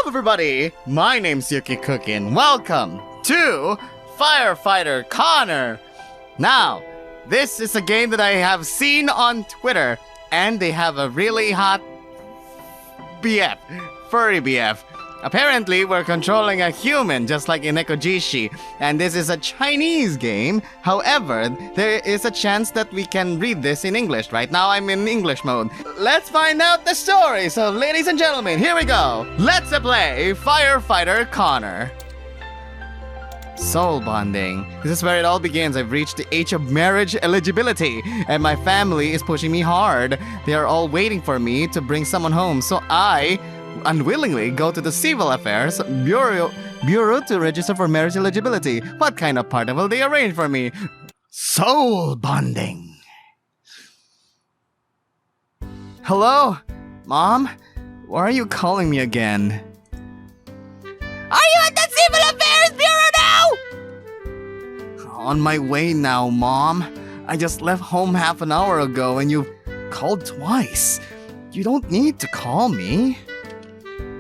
everybody! My name's Yuki Cookin. Welcome to Firefighter Connor. Now, this is a game that I have seen on Twitter, and they have a really hot BF, furry BF. Apparently, we're controlling a human, just like in Ekojishi, and this is a Chinese game. However, there is a chance that we can read this in English. Right now, I'm in English mode. Let's find out the story. So, ladies and gentlemen, here we go. Let's play Firefighter Connor. Soul bonding. This is where it all begins. I've reached the age of marriage eligibility, and my family is pushing me hard. They are all waiting for me to bring someone home, so I unwillingly go to the Civil Affairs Bureau to register for marriage eligibility. What kind of partner will they arrange for me? Soul bonding. Hello? Mom? Why are you calling me again? Are you at the Civil Affairs Bureau now? On my way now, Mom. I just left home half an hour ago and you called twice. You don't need to call me.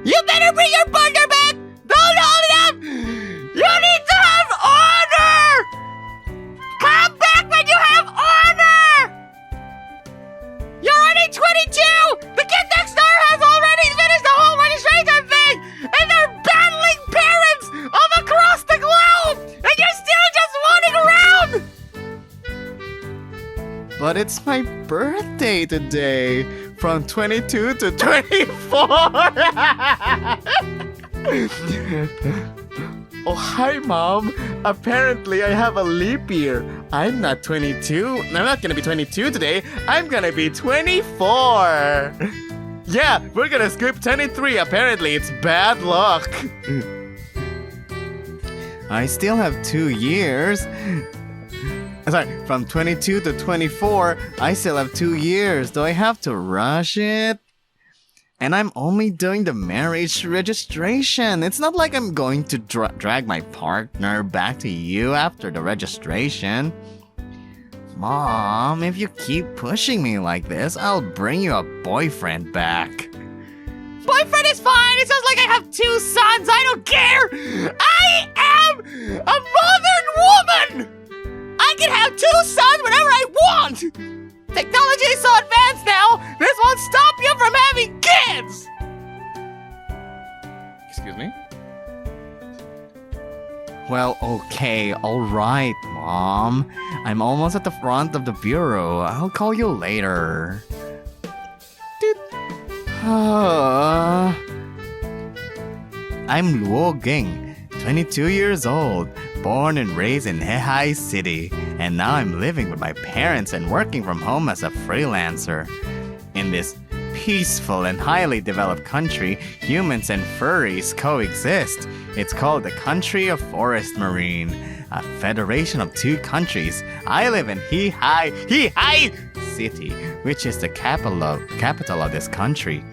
You better bring your partner back! Don't hold it up! You need to have honor! Come back when you have honor! You're only 22! The kid next door has already finished the whole registration thing! And they're battling parents all across the globe! And you're still just wanting around! But it's my birthday today. From 22 to 24. Oh, hi, Mom. Apparently, I have a leap year. I'm not 22. I'm not gonna be 22 today. I'm gonna be 24. Yeah, we're gonna skip 23. Apparently, it's bad luck. I still have 2 years. Sorry, from 22 to 24, I still have 2 years. Do I have to rush it? And I'm only doing the marriage registration. It's not like I'm going to drag my partner back to you after the registration. Mom, if you keep pushing me like this, I'll bring you a boyfriend back. Boyfriend is fine. It sounds like I have 2 sons. I don't care. I am a modern woman. I can have 2 sons whenever I want! Technology is so advanced now, this won't stop you from having kids! Excuse me? Well, okay, alright, Mom. I'm almost at the front of the bureau. I'll call you later. I'm Lou Geng, 22 years old. Born and raised in Hehai City, and now I'm living with my parents and working from home as a freelancer. In this peaceful and highly developed country, humans and furries coexist. It's called the Country of Forest Marine, a federation of 2 countries. I live in Hehai City, which is the capital of this country.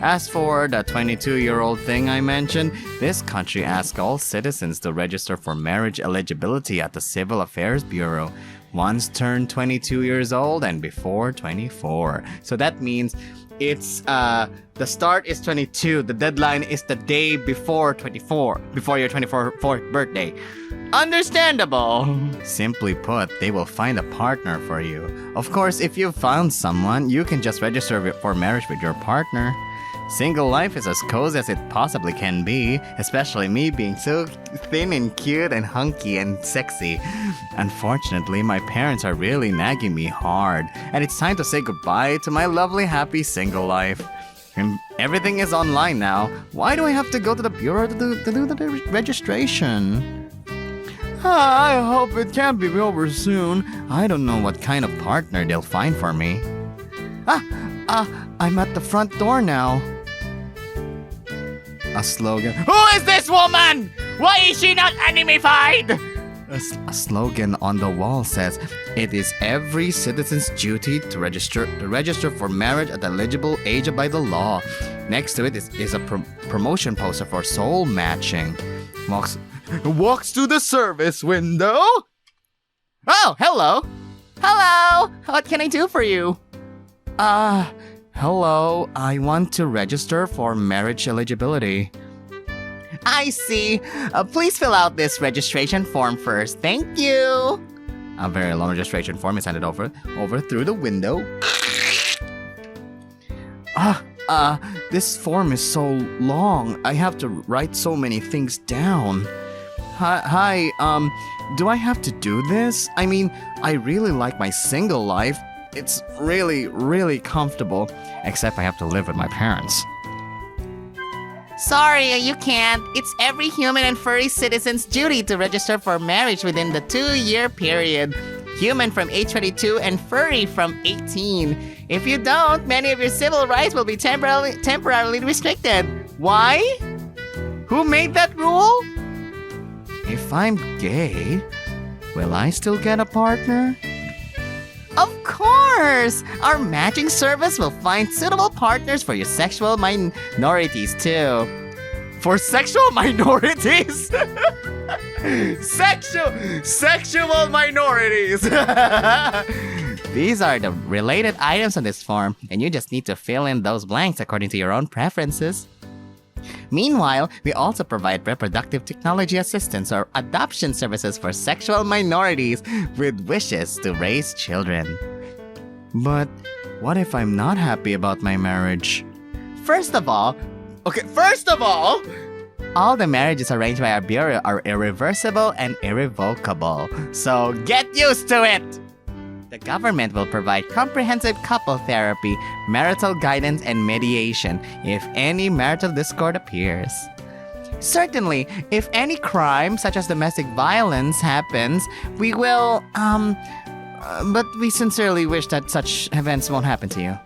As for the 22-year-old thing I mentioned, this country asks all citizens to register for marriage eligibility at the Civil Affairs Bureau once turned 22 years old and before 24. So that means it's the start is 22, the deadline is the day before 24, before your 24th birthday. Understandable. Simply put, they will find a partner for you. Of course, if you've found someone, you can just register for marriage with your partner. Single life is as cozy as it possibly can be, especially me being so thin and cute and hunky and sexy. Unfortunately, my parents are really nagging me hard, and it's time to say goodbye to my lovely, happy single life. And everything is online now. Why do I have to go to the bureau to do the registration? I hope it can be over soon. I don't know what kind of partner they'll find for me. I'm at the front door now. A slogan. Who is this woman? Why is she not animified? A slogan on the wall says, "It is every citizen's duty to register for marriage at the eligible age by the law." Next to it is a promotion poster for soul matching. Walks to the service window. Oh, hello. Hello. What can I do for you? Hello, I want to register for marriage eligibility. I see. Please fill out this registration form first. Thank you. A very long registration form is handed over through the window. This form is so long. I have to write so many things down. Hi, do I have to do this? I mean, I really like my single life. It's really, really comfortable. Except I have to live with my parents. Sorry, you can't. It's every human and furry citizen's duty to register for marriage within the 2-year period. Human from age 22 and furry from 18. If you don't, many of your civil rights will be temporarily restricted. Why? Who made that rule? If I'm gay, will I still get a partner? Of course! Our matching service will find suitable partners for your sexual minorities too. For sexual minorities? Sexual minorities! These are the related items on this form, and you just need to fill in those blanks according to your own preferences. Meanwhile, we also provide reproductive technology assistance or adoption services for sexual minorities with wishes to raise children. But what if I'm not happy about my marriage? First of all, all the marriages arranged by our bureau are irreversible and irrevocable, so get used to it! The government will provide comprehensive couple therapy, marital guidance, and mediation if any marital discord appears. Certainly, if any crime, such as domestic violence, happens, we will, but we sincerely wish that such events won't happen to you.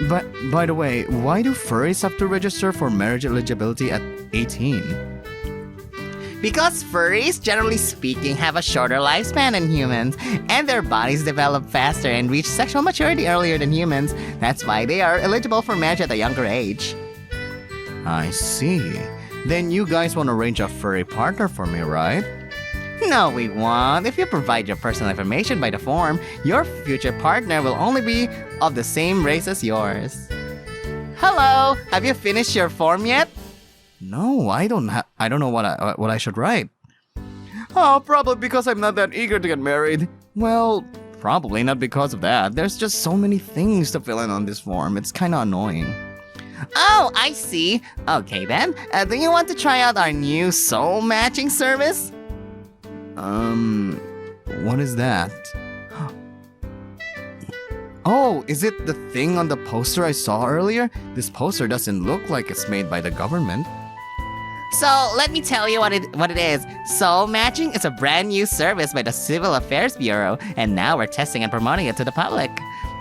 But by the way, why do furries have to register for marriage eligibility at 18? Because furries, generally speaking, have a shorter lifespan than humans, and their bodies develop faster and reach sexual maturity earlier than humans. That's why they are eligible for marriage at a younger age. I see. Then you guys want to arrange a furry partner for me, right? No, we won't. If you provide your personal information by the form, your future partner will only be of the same race as yours. Hello, have you finished your form yet? No, I don't know what I should write. Oh, probably because I'm not that eager to get married. Well, probably not because of that. There's just so many things to fill in on this form. It's kind of annoying. Oh, I see. Okay then. Do you want to try out our new soul matching service? What is that? Oh, is it the thing on the poster I saw earlier? This poster doesn't look like it's made by the government. So, let me tell you what it is. Soul matching is a brand new service by the Civil Affairs Bureau, and now we're testing and promoting it to the public.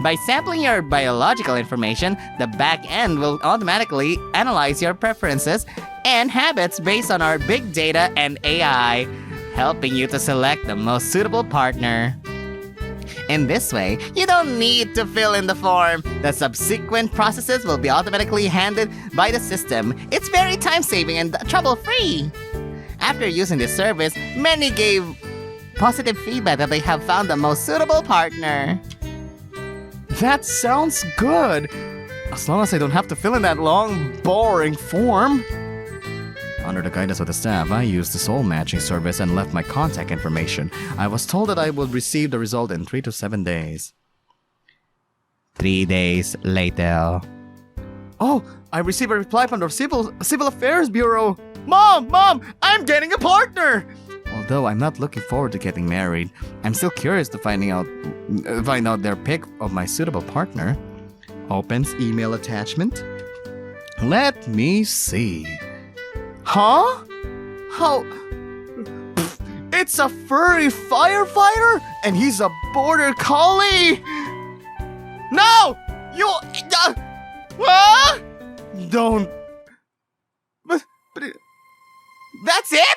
By sampling your biological information, the back end will automatically analyze your preferences and habits based on our big data and AI, helping you to select the most suitable partner. In this way, you don't need to fill in the form. The subsequent processes will be automatically handled by the system. It's very time-saving and trouble-free. After using this service, many gave positive feedback that they have found the most suitable partner. That sounds good. As long as I don't have to fill in that long, boring form. Under the guidance of the staff, I used the soul matching service and left my contact information. I was told that I would receive the result in 3 to 7 days. 3 days later. Oh, I received a reply from the Civil Affairs Bureau. Mom, I'm getting a partner! Although I'm not looking forward to getting married, I'm still curious to find out their pick of my suitable partner. Opens email attachment. Let me see. Huh? How? Pfft, it's a furry firefighter, and he's a border collie. No, you. Don't. But That's it?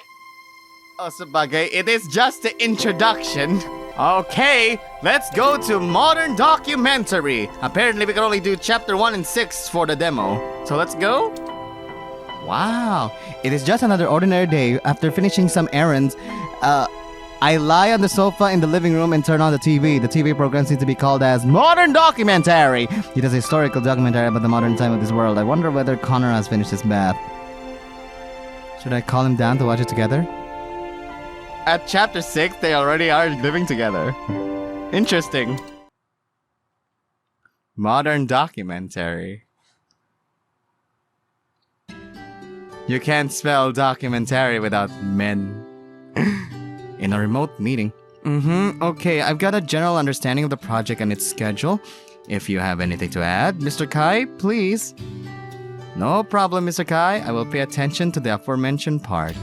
Sabagay, it is just the introduction. Okay, let's go to modern documentary. Apparently, we can only do chapter 1 and 6 for the demo. So let's go. Wow, it is just another ordinary day. After finishing some errands, I lie on the sofa in the living room and turn on the TV. The TV program seems to be called as Modern Documentary. It is a historical documentary about the modern time of this world. I wonder whether Connor has finished his bath. Should I call him down to watch it together? At chapter 6, they already are living together. Interesting. Modern documentary. You can't spell documentary without men. In a remote meeting. Okay, I've got a general understanding of the project and its schedule. If you have anything to add, Mr. Kai, please. No problem, Mr. Kai. I will pay attention to the aforementioned part.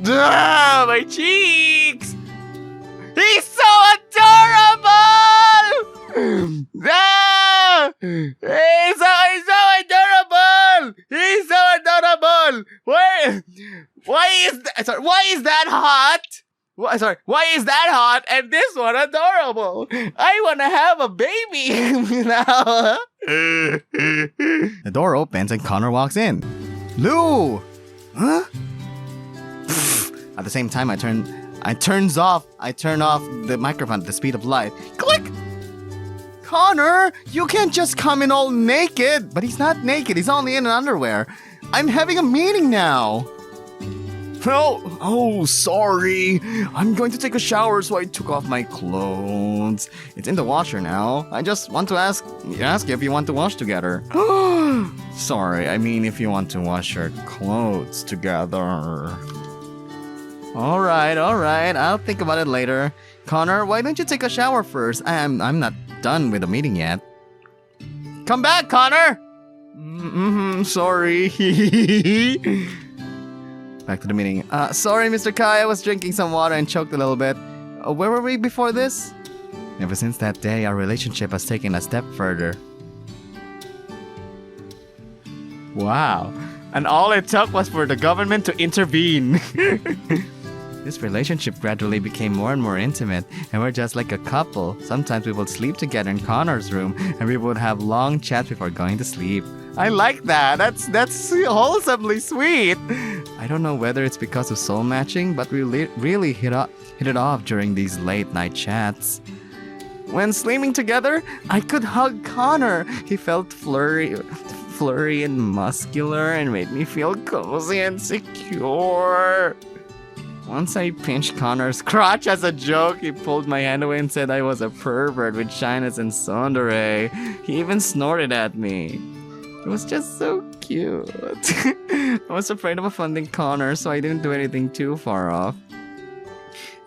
Ah, my cheeks! He's so adorable! Ah, he's so adorable! He's so adorable! Why is that hot? Why is that hot and this one adorable? I want to have a baby now. The door opens and Connor walks in. Lou! Huh? At the same time, I turn off the microphone at the speed of light. Click! Connor, you can't just come in all naked. But he's not naked. He's only in an underwear. I'm having a meeting now. Oh, sorry. I'm going to take a shower, so I took off my clothes. It's in the washer now. I just want to ask you if you want to wash together. Sorry, I mean if you want to wash your clothes together. All right. I'll think about it later. Connor, why don't you take a shower first? I'm not done with the meeting yet. Come back, Connor! Sorry. Back to the meeting. Sorry, Mr. Kai, I was drinking some water and choked a little bit. Where were we before this? Ever since that day, our relationship has taken a step further. Wow. And all it took was for the government to intervene. This relationship gradually became more and more intimate, and we're just like a couple. Sometimes we would sleep together in Connor's room, and we would have long chats before going to sleep. I like that. That's wholesomely sweet. I don't know whether it's because of soul matching, but we really hit it off during these late night chats. When sleeping together, I could hug Connor. He felt flurry and muscular and made me feel cozy and secure. Once I pinched Connor's crotch as a joke, he pulled my hand away and said I was a pervert with shyness and tsundere. He even snorted at me. It was just so cute. I was afraid of offending Connor, so I didn't do anything too far off.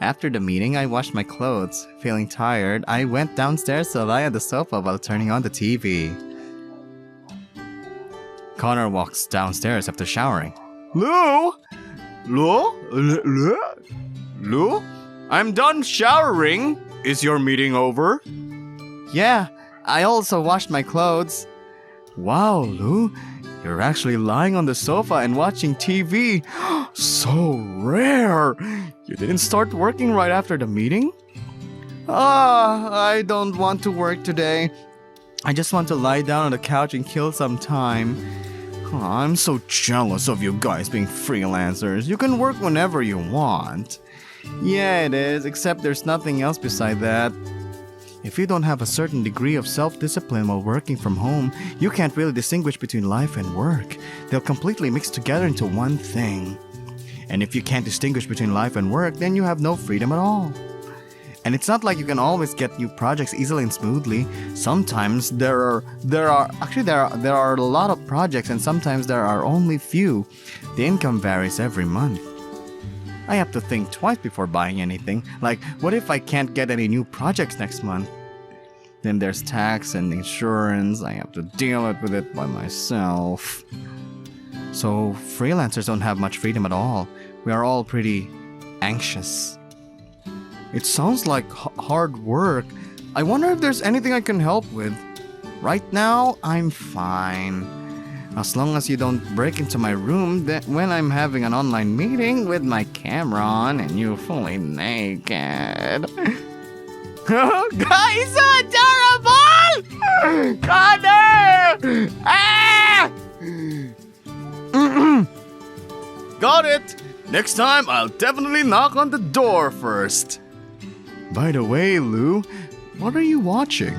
After the meeting, I washed my clothes. Feeling tired, I went downstairs to lie on the sofa while turning on the TV. Connor walks downstairs after showering. Lou? I'm done showering. Is your meeting over? Yeah, I also washed my clothes. Wow, Lou, you're actually lying on the sofa and watching TV. So rare. You didn't start working right after the meeting? I don't want to work today. I just want to lie down on the couch and kill some time. I'm so jealous of you guys being freelancers. You can work whenever you want. Yeah, it is, except there's nothing else beside that. If you don't have a certain degree of self-discipline while working from home, you can't really distinguish between life and work. They'll completely mix together into one thing. And if you can't distinguish between life and work, then you have no freedom at all. And it's not like you can always get new projects easily and smoothly. Sometimes there are a lot of projects, and sometimes there are only few. The income varies every month. I have to think twice before buying anything. Like, what if I can't get any new projects next month? Then there's tax and insurance. I have to deal with it by myself. So freelancers don't have much freedom at all. We are all pretty anxious. It sounds like hard work. I wonder if there's anything I can help with. Right now, I'm fine. As long as you don't break into my room when I'm having an online meeting with my camera on and you fully naked. Guys, so adorable! Connor! Ah! Got it! Next time, I'll definitely knock on the door first. By the way, Lou, what are you watching?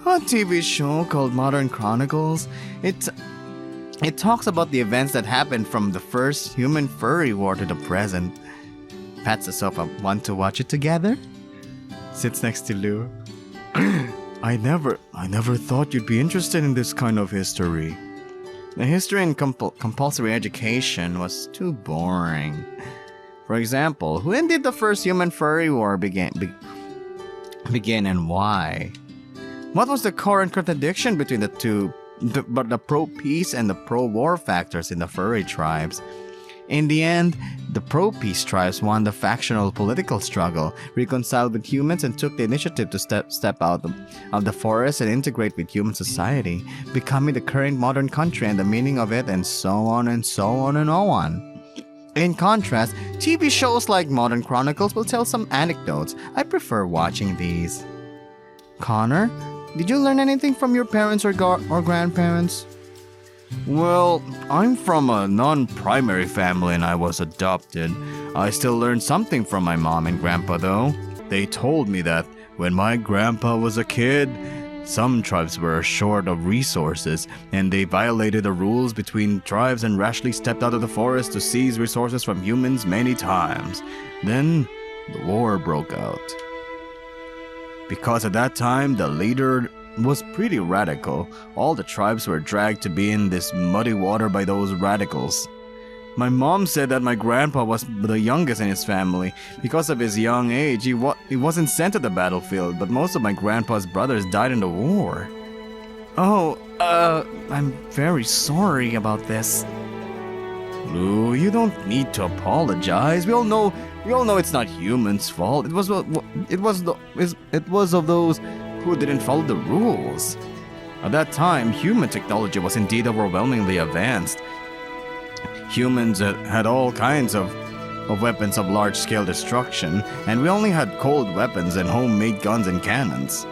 A TV show called Modern Chronicles. It's It talks about the events that happened from the first human furry war to the present. Pats the sofa. Want to watch it together? Sits next to Lou. I never thought you'd be interested in this kind of history. The history in compulsory education was too boring. For example, when did the first human furry war begin and why? What was the current contradiction between the two, the pro-peace and the pro-war factors in the furry tribes? In the end, the pro-peace tribes won the factional political struggle, reconciled with humans, and took the initiative to step out of the forest and integrate with human society, becoming the current modern country and the meaning of it, and so on and so on and so on. In contrast, TV shows like Modern Chronicles will tell some anecdotes. I prefer watching these. Connor, did you learn anything from your parents or grandparents? Well, I'm from a non-primary family and I was adopted. I still learned something from my mom and grandpa though. They told me that when my grandpa was a kid, some tribes were short of resources and they violated the rules between tribes and rashly stepped out of the forest to seize resources from humans many times. Then, the war broke out. Because at that time, the leader was pretty radical. All the tribes were dragged to be in this muddy water by those radicals. My mom said that my grandpa was the youngest in his family. Because of his young age, he wasn't sent to the battlefield, but most of my grandpa's brothers died in the war. Oh, I'm very sorry about this. Lou, you don't need to apologize. We all know it's not humans' fault. It was of those who didn't follow the rules. At that time, human technology was indeed overwhelmingly advanced. Humans had all kinds of weapons of large-scale destruction, and we only had cold weapons and homemade guns and cannons.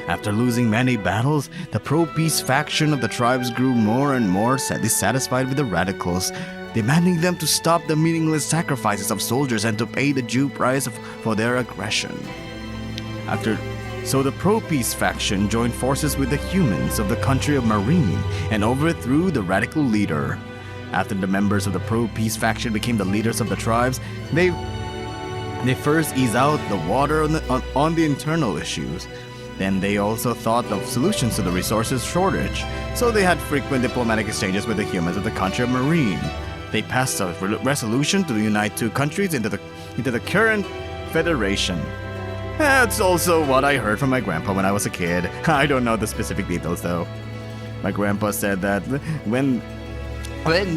After losing many battles, the pro-peace faction of the tribes grew more and more dissatisfied with the radicals, demanding them to stop the meaningless sacrifices of soldiers and to pay the due price for their aggression. So the pro-peace faction joined forces with the humans of the country of Marine and overthrew the radical leader. After the members of the pro-peace faction became the leaders of the tribes, they first eased out the water on the internal issues. Then they also thought of solutions to the resources shortage, so they had frequent diplomatic exchanges with the humans of the country of Marine. They passed a resolution to unite two countries into the current federation. That's also what I heard from my grandpa when I was a kid. I don't know the specific details though. My grandpa said that when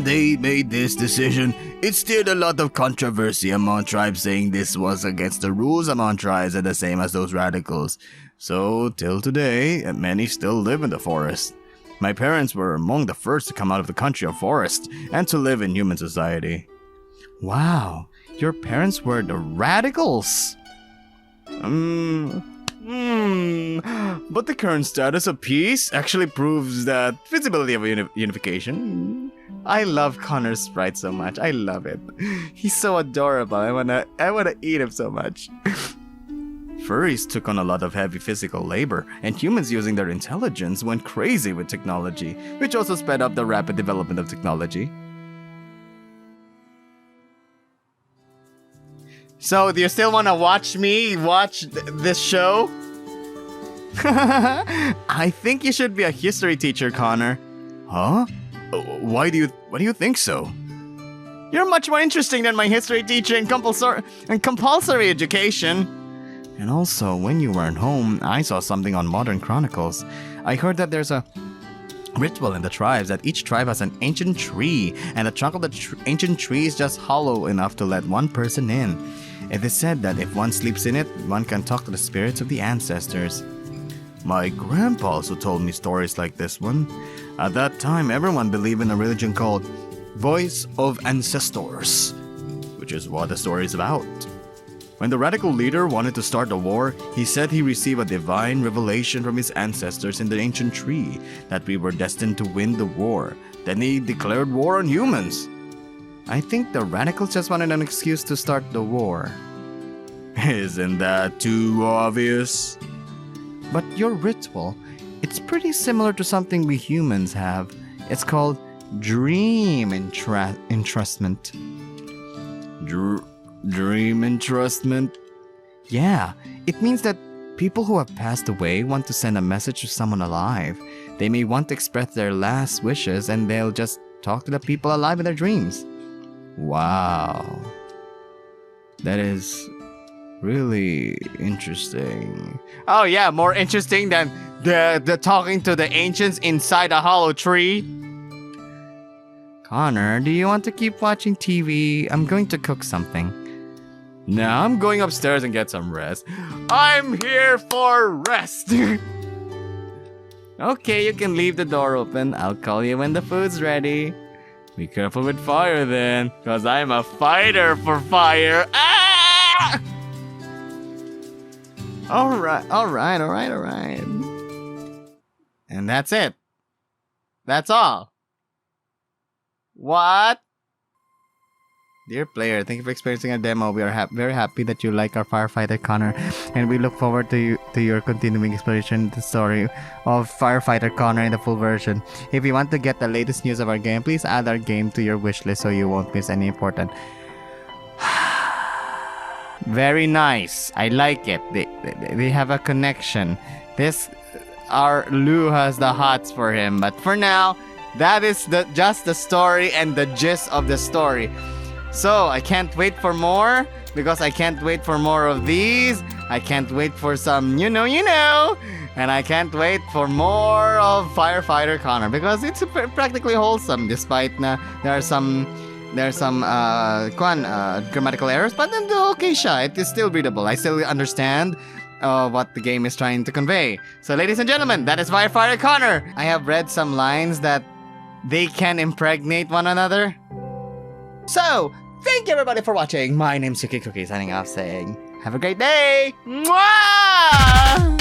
they made this decision, it stirred a lot of controversy among tribes, saying this was against the rules among tribes and the same as those radicals. So, till today, many still live in the forest. My parents were among the first to come out of the country of forest and to live in human society. Wow, your parents were the radicals! But the current status of peace actually proves that feasibility of unification. I love Connor's sprite so much. I love it. He's so adorable. I wanna eat him so much. Furries took on a lot of heavy physical labor, and humans using their intelligence went crazy with technology, which also sped up the rapid development of technology. So, do you still want to watch me watch this show? I think you should be a history teacher, Connor. Huh? Why do you think so? You're much more interesting than my history teacher in compulsory education. And also, when you weren't home, I saw something on Modern Chronicles. I heard that there's a ritual in the tribes that each tribe has an ancient tree, and the trunk of the ancient tree is just hollow enough to let one person in. It is said that if one sleeps in it, one can talk to the spirits of the ancestors. My grandpa also told me stories like this one. At that time, everyone believed in a religion called Voice of Ancestors, which is what the story is about. When the radical leader wanted to start the war, he said he received a divine revelation from his ancestors in the ancient tree that we were destined to win the war. Then he declared war on humans. I think the radicals just wanted an excuse to start the war. Isn't that too obvious? But your ritual, it's pretty similar to something we humans have. It's called dream entrustment. Dream entrustment? Yeah, it means that people who have passed away want to send a message to someone alive. They may want to express their last wishes and they'll just talk to the people alive in their dreams. Wow. That is really interesting. Oh yeah, more interesting than the talking to the ancients inside a hollow tree. Connor, do you want to keep watching TV? I'm going to cook something. No, I'm going upstairs and get some rest. I'm here for rest. Okay, you can leave the door open. I'll call you when the food's ready. Be careful with fire then, cause I'm a fighter for fire. Ah! Alright. And that's it. That's all. What? Dear player, thank you for experiencing our demo. We are very happy that you like our Firefighter Connor, and we look forward to your continuing exploration of the story of Firefighter Connor in the full version. If you want to get the latest news of our game, please add our game to your wishlist so you won't miss any important. Very nice. I like it. They have a connection. Our Lou has the hots for him, but for now, that is just the story and the gist of the story. So, I can't wait for more, because I can't wait for more of these. I can't wait for some you know, and I can't wait for more of Firefighter Connor, because it's practically wholesome, despite there are some grammatical errors, but then okay siya, it is still readable. I still understand what the game is trying to convey. So, ladies and gentlemen, that is Firefighter Connor. I have read some lines that they can impregnate one another. So, thank you everybody for watching. My name's Yuki Cookie, signing off saying, have a great day! Mwah!